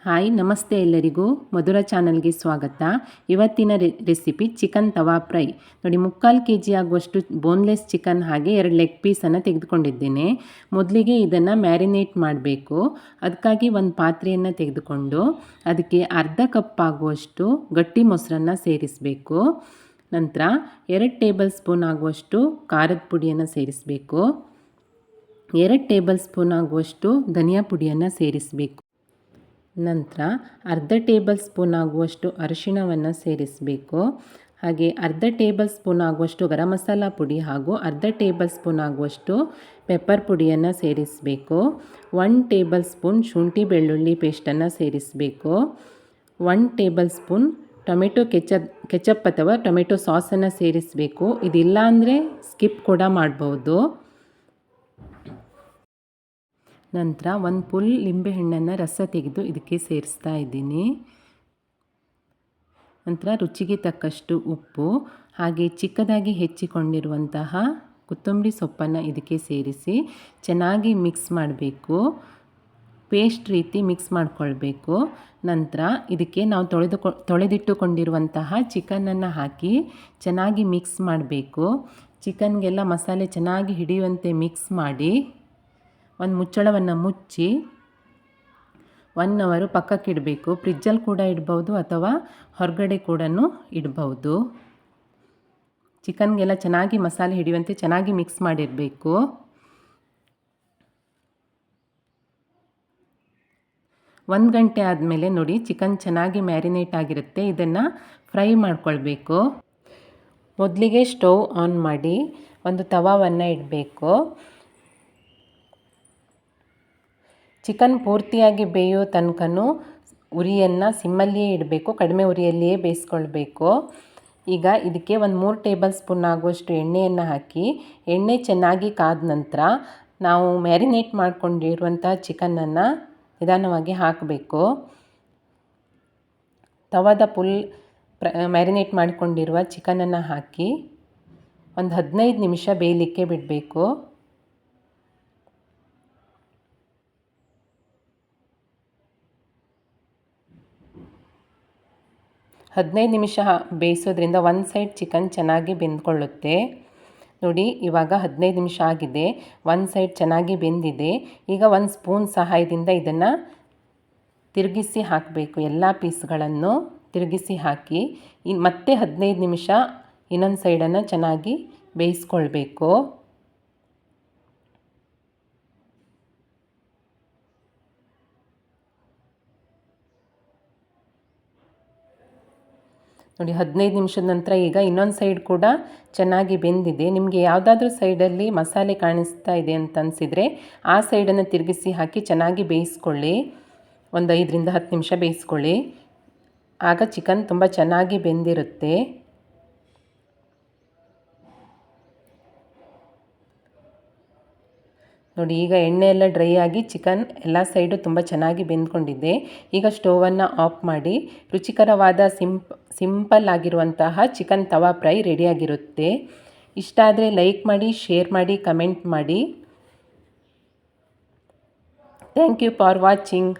Hi ನಮಸ್ತೆ ಎಲ್ಲರಿಗೂ ಮಧುರ ಚಾನಲ್ಗೆ ಸ್ವಾಗತ. ಇವತ್ತಿನ ರೆಸಿಪಿ ಚಿಕನ್ ತವಾ ಫ್ರೈ. ನೋಡಿ, 3/4 kg ಆಗುವಷ್ಟು ಬೋನ್ಲೆಸ್ ಚಿಕನ್ ಹಾಗೆ 2 ಲೆಗ್ ಪೀಸನ್ನು ತೆಗೆದುಕೊಂಡಿದ್ದೇನೆ. ಮೊದಲಿಗೆ ಇದನ್ನು ಮ್ಯಾರಿನೇಟ್ ಮಾಡಬೇಕು. ಅದಕ್ಕಾಗಿ ಒಂದು ಪಾತ್ರೆಯನ್ನು ತೆಗೆದುಕೊಂಡು ಅದಕ್ಕೆ ಅರ್ಧ ಕಪ್ ಆಗುವಷ್ಟು ಗಟ್ಟಿ ಮೊಸರನ್ನು ಸೇರಿಸಬೇಕು. ನಂತರ 2 ಟೇಬಲ್ ಸ್ಪೂನ್ ಆಗುವಷ್ಟು ಖಾರದ ಪುಡಿಯನ್ನು ಸೇರಿಸಬೇಕು. 2 ಟೇಬಲ್ ಸ್ಪೂನ್ ಆಗುವಷ್ಟು ಧನಿಯಾ ಪುಡಿಯನ್ನು ಸೇರಿಸಬೇಕು. ನಂತರ ಅರ್ಧ ಟೇಬಲ್ ಸ್ಪೂನ್ ಆಗುವಷ್ಟು ಅರಿಶಿಣವನ್ನು ಸೇರಿಸಬೇಕು. ಹಾಗೆ ಅರ್ಧ ಟೇಬಲ್ ಸ್ಪೂನ್ ಆಗುವಷ್ಟು ಗರಂ ಮಸಾಲ ಪುಡಿ ಹಾಗೂ ಅರ್ಧ ಟೇಬಲ್ ಸ್ಪೂನ್ ಆಗುವಷ್ಟು ಪೆಪ್ಪರ್ ಪುಡಿಯನ್ನು ಸೇರಿಸಬೇಕು. 1 ಟೇಬಲ್ ಸ್ಪೂನ್ ಶುಂಠಿ ಬೆಳ್ಳುಳ್ಳಿ ಪೇಸ್ಟನ್ನು ಸೇರಿಸಬೇಕು. 1 ಟೇಬಲ್ ಸ್ಪೂನ್ ಟೊಮೆಟೊ ಕೆಚಪ್ ಅಥವಾ ಟೊಮೆಟೊ ಸಾಸನ್ನು ಸೇರಿಸಬೇಕು. ಇದಿಲ್ಲ ಅಂದರೆ ಸ್ಕಿಪ್ ಕೂಡ ಮಾಡ್ಬೋದು. ನಂತರ 1 ಫುಲ್ ಲಿಂಬೆಹಣ್ಣನ್ನು ರಸ ತೆಗೆದು ಇದಕ್ಕೆ ಸೇರಿಸ್ತಾ ಇದ್ದೀನಿ. ನಂತರ ರುಚಿಗೆ ತಕ್ಕಷ್ಟು ಉಪ್ಪು ಹಾಗೆ ಚಿಕ್ಕದಾಗಿ ಹೆಚ್ಚಿಕೊಂಡಿರುವಂತಹ ಕೊತ್ತಂಬರಿ ಸೊಪ್ಪನ್ನು ಇದಕ್ಕೆ ಸೇರಿಸಿ ಚೆನ್ನಾಗಿ ಮಿಕ್ಸ್ ಮಾಡಬೇಕು. ಪೇಸ್ಟ್ ರೀತಿ ಮಿಕ್ಸ್ ಮಾಡಿಕೊಳ್ಬೇಕು. ನಂತರ ಇದಕ್ಕೆ ನಾವು ತೊಳೆದಿಟ್ಟುಕೊಂಡಿರುವಂತಹ ಚಿಕನನ್ನು ಹಾಕಿ ಚೆನ್ನಾಗಿ ಮಿಕ್ಸ್ ಮಾಡಬೇಕು. ಚಿಕನ್ಗೆಲ್ಲ ಮಸಾಲೆ ಚೆನ್ನಾಗಿ ಹಿಡಿಯುವಂತೆ ಮಿಕ್ಸ್ ಮಾಡಿ ಒಂದು ಮುಚ್ಚಳವನ್ನು ಮುಚ್ಚಿ 1 ಅವರ್ ಪಕ್ಕಕ್ಕೆ ಇಡಬೇಕು. ಫ್ರಿಜ್ಜಲ್ಲಿ ಕೂಡ ಇಡ್ಬೋದು ಅಥವಾ ಹೊರಗಡೆ ಕೂಡ ಇಡ್ಬೋದು. ಚಿಕನ್ಗೆಲ್ಲ ಚೆನ್ನಾಗಿ ಮಸಾಲೆ ಹಿಡಿಯುವಂತೆ ಚೆನ್ನಾಗಿ ಮಿಕ್ಸ್ ಮಾಡಿರಬೇಕು. ಒಂದು ಗಂಟೆ ಆದಮೇಲೆ ನೋಡಿ, ಚಿಕನ್ ಚೆನ್ನಾಗಿ ಮ್ಯಾರಿನೇಟ್ ಆಗಿರುತ್ತೆ. ಇದನ್ನು ಫ್ರೈ ಮಾಡ್ಕೊಳ್ಬೇಕು. ಮೊದಲಿಗೆ ಸ್ಟವ್ ಆನ್ ಮಾಡಿ ಒಂದು ತವಾವನ್ನು ಇಡಬೇಕು. ಚಿಕನ್ ಪೂರ್ತಿಯಾಗಿ ಬೇಯೋ ತನಕನೂ ಉರಿಯನ್ನು ಸಿಮ್ಮಲ್ಲಿಯೇ ಇಡಬೇಕು. ಕಡಿಮೆ ಉರಿಯಲ್ಲಿಯೇ ಬೇಯಿಸ್ಕೊಳ್ಬೇಕು. ಈಗ ಇದಕ್ಕೆ ಒಂದು 3 ಟೇಬಲ್ ಸ್ಪೂನ್ ಆಗುವಷ್ಟು ಎಣ್ಣೆಯನ್ನು ಹಾಕಿ ಎಣ್ಣೆ ಚೆನ್ನಾಗಿ ಕಾದ ನಂತರ ನಾವು ಮ್ಯಾರಿನೇಟ್ ಮಾಡಿಕೊಂಡಿರುವಂಥ ಚಿಕನನ್ನು ನಿಧಾನವಾಗಿ ಹಾಕಬೇಕು. ತವಾದ ಫುಲ್ ಮ್ಯಾರಿನೇಟ್ ಮಾಡಿಕೊಂಡಿರುವ ಚಿಕನನ್ನು ಹಾಕಿ ಒಂದು 15 ನಿಮಿಷ ಬೇಯಲಿಕ್ಕೆ ಬಿಡಬೇಕು. ಹದಿನೈದು ನಿಮಿಷ ಬೇಯಿಸೋದ್ರಿಂದ ಒಂದು ಸೈಡ್ ಚಿಕನ್ ಚೆನ್ನಾಗಿ ಬೆಂದ್ಕೊಳ್ಳುತ್ತೆ. ನೋಡಿ, ಇವಾಗ 15 ನಿಮಿಷ ಆಗಿದೆ. ಒಂದು ಸೈಡ್ ಚೆನ್ನಾಗಿ ಬೆಂದಿದೆ. ಈಗ ಒಂದು ಸ್ಪೂನ್ ಸಹಾಯದಿಂದ ಇದನ್ನು ತಿರುಗಿಸಿ ಹಾಕಬೇಕು. ಎಲ್ಲ ಪೀಸ್ಗಳನ್ನು ತಿರುಗಿಸಿ ಹಾಕಿ ಮತ್ತೆ 15 ನಿಮಿಷ ಇನ್ನೊಂದು ಸೈಡನ್ನು ಚೆನ್ನಾಗಿ ಬೇಯಿಸ್ಕೊಳ್ಬೇಕು. ನೋಡಿ, 15 ನಿಮಿಷದ ನಂತರ ಈಗ ಇನ್ನೊಂದು ಸೈಡ್ ಕೂಡ ಚೆನ್ನಾಗಿ ಬೆಂದಿದೆ. ನಿಮಗೆ ಯಾವುದಾದ್ರೂ ಸೈಡಲ್ಲಿ ಮಸಾಲೆ ಕಾಣಿಸ್ತಾ ಇದೆ ಅಂತ ಅನಿಸಿದರೆ ಆ ಸೈಡನ್ನು ತಿರುಗಿಸಿ ಹಾಕಿ ಚೆನ್ನಾಗಿ ಬೇಯಿಸ್ಕೊಳ್ಳಿ. ಒಂದು 5ರಿಂದ 10 ನಿಮಿಷ ಬೇಯಿಸ್ಕೊಳ್ಳಿ. ಆಗ ಚಿಕನ್ ತುಂಬ ಚೆನ್ನಾಗಿ ಬೆಂದಿರುತ್ತೆ. ನೋಡಿ, ಈಗ ಎಣ್ಣೆ ಎಲ್ಲ ಡ್ರೈ ಆಗಿ ಚಿಕನ್ ಎಲ್ಲ ಸೈಡು ತುಂಬ ಚೆನ್ನಾಗಿ ಬೆಂದ್ಕೊಂಡಿದೆ. ಈಗ ಸ್ಟೋವನ್ನು ಆಫ್ ಮಾಡಿ ರುಚಿಕರವಾದ ಸಿಂಪಲ್ ಆಗಿರುವಂತಹ ಚಿಕನ್ ತವಾ ಫ್ರೈ ರೆಡಿಯಾಗಿರುತ್ತೆ. ಇಷ್ಟ ಆದರೆ ಲೈಕ್ ಮಾಡಿ, ಶೇರ್ ಮಾಡಿ, ಕಮೆಂಟ್ ಮಾಡಿ. Thank you for watching.